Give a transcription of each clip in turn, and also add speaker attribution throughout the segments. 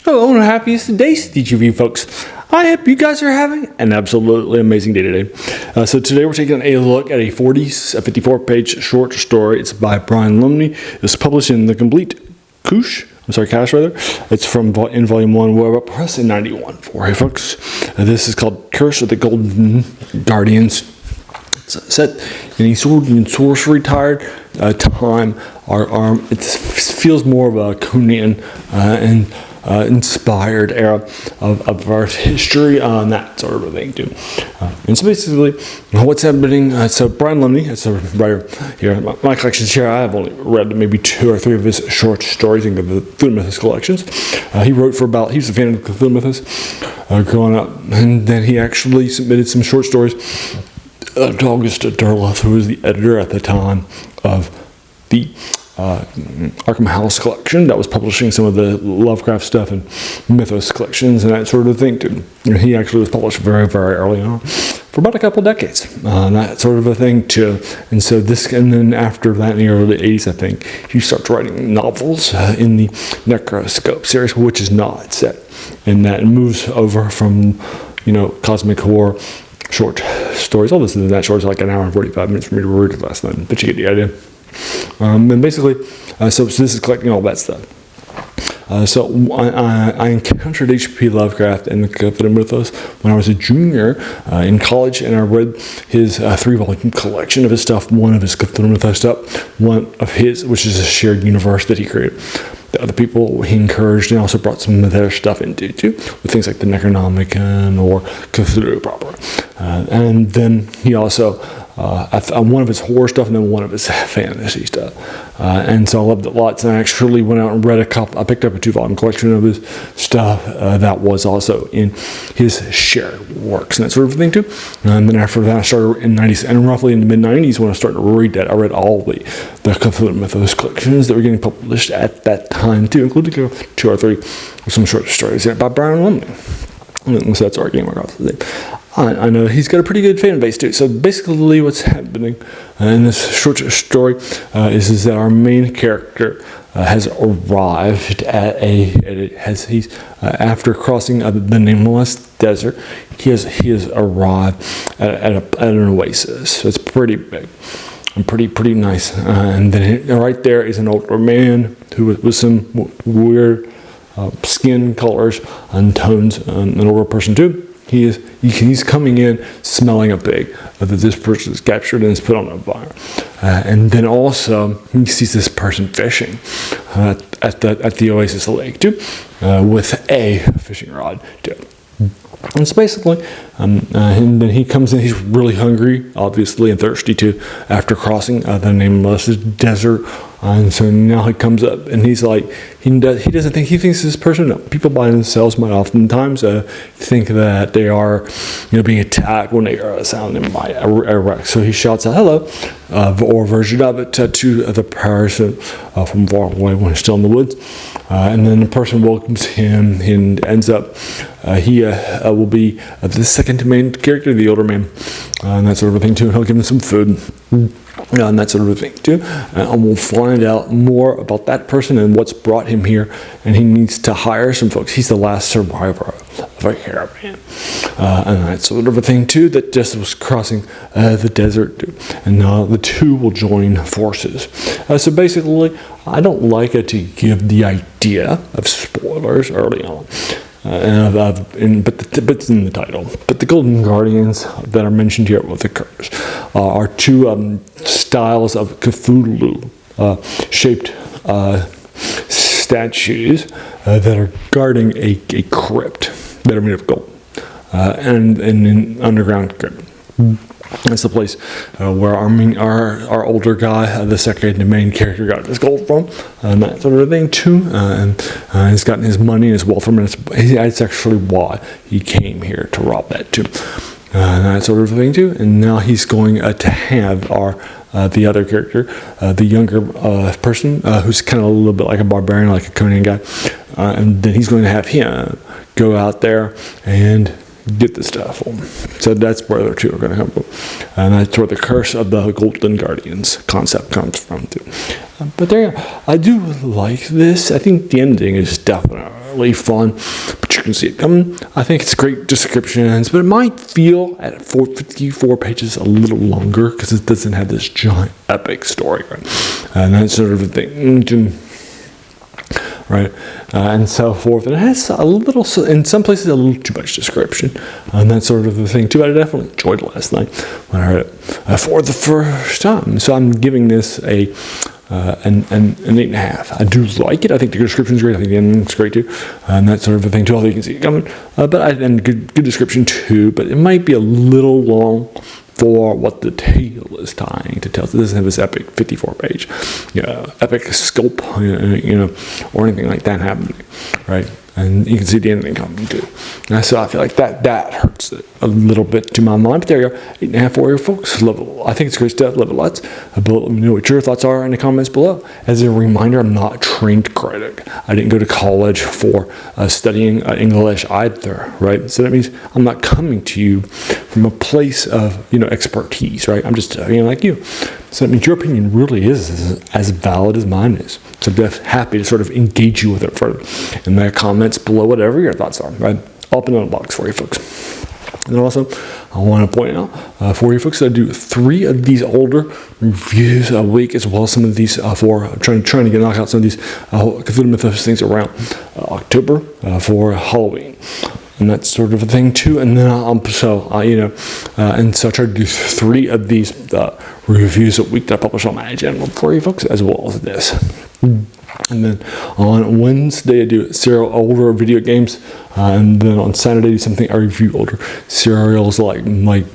Speaker 1: Hello and happiest days to each of you folks. I hope you guys are having an absolutely amazing day today. So today we're taking a look at a 54-page short story. It's by Brian Lumley. It's published in the Complete Cache. It's from in Volume 1, Web Press in 91. For you folks, this is called Curse of the Golden Guardians. It's set in a sword and sorcery tired time. It feels more of a Conan and inspired era of our history and that sort of a thing too. And so basically, what's happening? So Brian Lumley, as a writer here, my collections here, I have only read maybe 2 or 3 of his short stories in the Cthulhu Mythos collections. He wrote for he was a fan of Cthulhu Mythos growing up, and then he actually submitted some short stories to August Derleth, who was the editor at the time of the Arkham House collection that was publishing some of the Lovecraft stuff and Mythos collections and that sort of thing too. He actually was published very, very early on for about a couple decades, that sort of a thing too. And so and then after that in the early 80s, I think, he starts writing novels in the Necroscope series, which is not set in that, and moves over from, cosmic horror short stories. All this is that short, like an hour and 45 minutes for me to read it last night, but you get the idea. And basically, so this is collecting all that stuff. So I encountered H.P. Lovecraft and the Cthulhu Mythos when I was a junior in college, and I read his 3-volume collection of his stuff, one of his Cthulhu Mythos stuff, one of his, which is a shared universe that he created. The other people he encouraged and also brought some of their stuff into too, with things like the Necronomicon or Cthulhu proper. And then he also one of his horror stuff and then one of his fantasy stuff. And so I loved it lots. And I actually went out and read I picked up a 2-volume collection of his stuff that was also in his shared works and that sort of thing too. And then after that, I started in '90s, and roughly in the mid-'90s when I started to read that, I read all the Cthulhu Mythos collections that were getting published at that time too, including 2 or 3 some short stories by Brian Lumley. So that's our game across the day. I know he's got a pretty good fan base too. So basically, what's happening in this short story is that our main character has arrived at after crossing the nameless desert. He has arrived at an oasis. So it's pretty big and pretty nice. And then right there is an older man who with some weird skin colors and tones, an older person too. He's coming in smelling a pig that this person is captured and is put on a fire. And then also he sees this person fishing at the Oasis Lake too, with a fishing rod too. And so basically, and then he comes in, he's really hungry, obviously, and thirsty too, after crossing the nameless desert. And so now he comes up, and he's like, he thinks this person, people by themselves might oftentimes think that they are, being attacked when they are sounding by a wreck. So he shouts out, hello, or version of it to the person from far away when he's still in the woods. And then the person welcomes him and ends up, he will be the second main character, the older man, and that sort of thing too. He'll give him some food. And that sort of thing too. And we'll find out more about that person and what's brought him here. And he needs to hire some folks. He's the last survivor of a caravan. And that sort of a thing too, that just was crossing the desert too. And now the two will join forces. So basically, I don't like it to give the idea of spoilers early on. But it's in the title. But the Golden Guardians that are mentioned here with the curse are 2 styles of Cthulhu shaped statues that are guarding a crypt that are made of gold and an underground crypt. That's the place where our older guy, the second main character, got his gold from, and that sort of thing too. And he's gotten his money and his wealth from it. That's actually why he came here, to rob that too. That sort of thing too. And now he's going to have the other character, the younger person, who's kind of a little bit like a barbarian, like a Conan guy. And then he's going to have him go out there and get the stuff. So that's where the 2 are going to come from. And that's where the curse of the Golden Guardians concept comes from too. But there, I do like this. I think the ending is definitely quietly fun, but you can see it coming. I think it's great descriptions, but it might feel at 454 pages a little longer because it doesn't have this giant epic story, right? And that sort of a thing. Right, and so forth. And it has a little, in some places, a little too much description, and that sort of a thing too. But I definitely enjoyed it last night when I heard it for the first time. So I'm giving this an 8.5. I do like it. I think the description is great. I think the ending's great too, and that sort of a thing too. Although you can see it coming, and good description too. But it might be a little long for what the tale is trying to tell. So it doesn't have this epic 54-page, epic scope, or anything like that happening, right? And you can see the ending coming too. And so I feel like that hurts it a little bit to my mind. But there you go, 8.5 for you folks. I think it's great stuff. Love it lots. Let me know what your thoughts are in the comments below. As a reminder, I'm not a trained critic. I didn't go to college for studying English either, right? So that means I'm not coming to you from a place of expertise, right? I'm just studying like you. So that means your opinion really is as valid as mine is. So I'm just happy to sort of engage you with it further in the comments below, whatever your thoughts are, right? I'll open the box for you folks. And also, I want to point out for you folks that I do 3 of these older reviews a week, as well as some of these for trying to knock out some of these Cthulhu Mythos things around October for Halloween. And that sort of a thing too. And then and so I try to do 3 of these reviews a week that I publish on my channel for you folks, as well as this. And then on Wednesday I do serial older video games, and then on Saturday I do something I review older serials like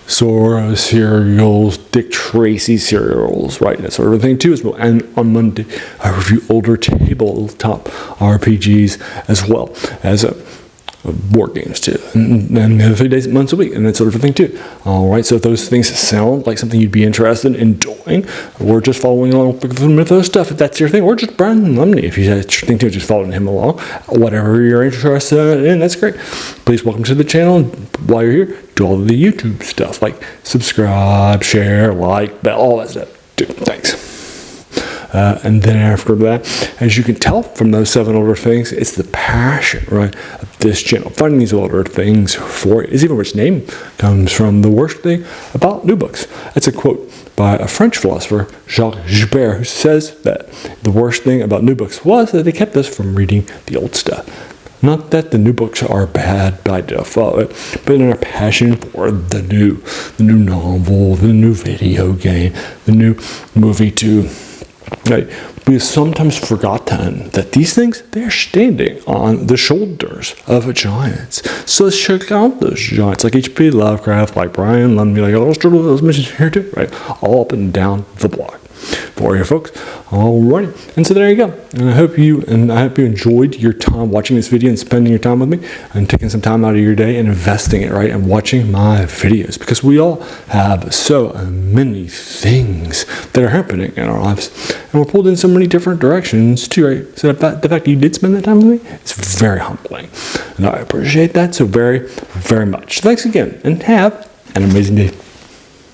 Speaker 1: Sora serials, Dick Tracy serials, right? That sort of thing too as well. And on Monday I review older tabletop RPGs as well as board games too, and the other 3 days, months a week, and that sort of a thing too. All right, so if those things sound like something you'd be interested in doing, or just following along with the Mythos stuff, if that's your thing, or just Brian Lumley, if that's your thing too, just following him along, whatever you're interested in, that's great. Please welcome to the channel. While you're here, do all of the YouTube stuff like subscribe, share, like, bell, all that stuff. Dude, thanks. And then after that, as you can tell from those 7 older things, it's the passion, right, of this channel. Finding these older things for it is even which name comes from the worst thing about new books. That's a quote by a French philosopher, Jacques Joubert, who says that the worst thing about new books was that they kept us from reading the old stuff. Not that the new books are bad by default, but in our passion for the new novel, the new video game, the new movie too. Right. We have sometimes forgotten that these things, they're standing on the shoulders of giants. So let's check out those giants like H.P. Lovecraft, like Brian Lumley, like all those mentioned here too, right? All up and down the block for you folks. Alrighty, and so there you go. And I hope you enjoyed your time watching this video and spending your time with me and taking some time out of your day and investing it, right, and watching my videos, because we all have so many things that are happening in our lives, and we're pulled in so many different directions too, right? So the fact that you did spend that time with me is very humbling, and I appreciate that so very, very much. Thanks again, and have an amazing day.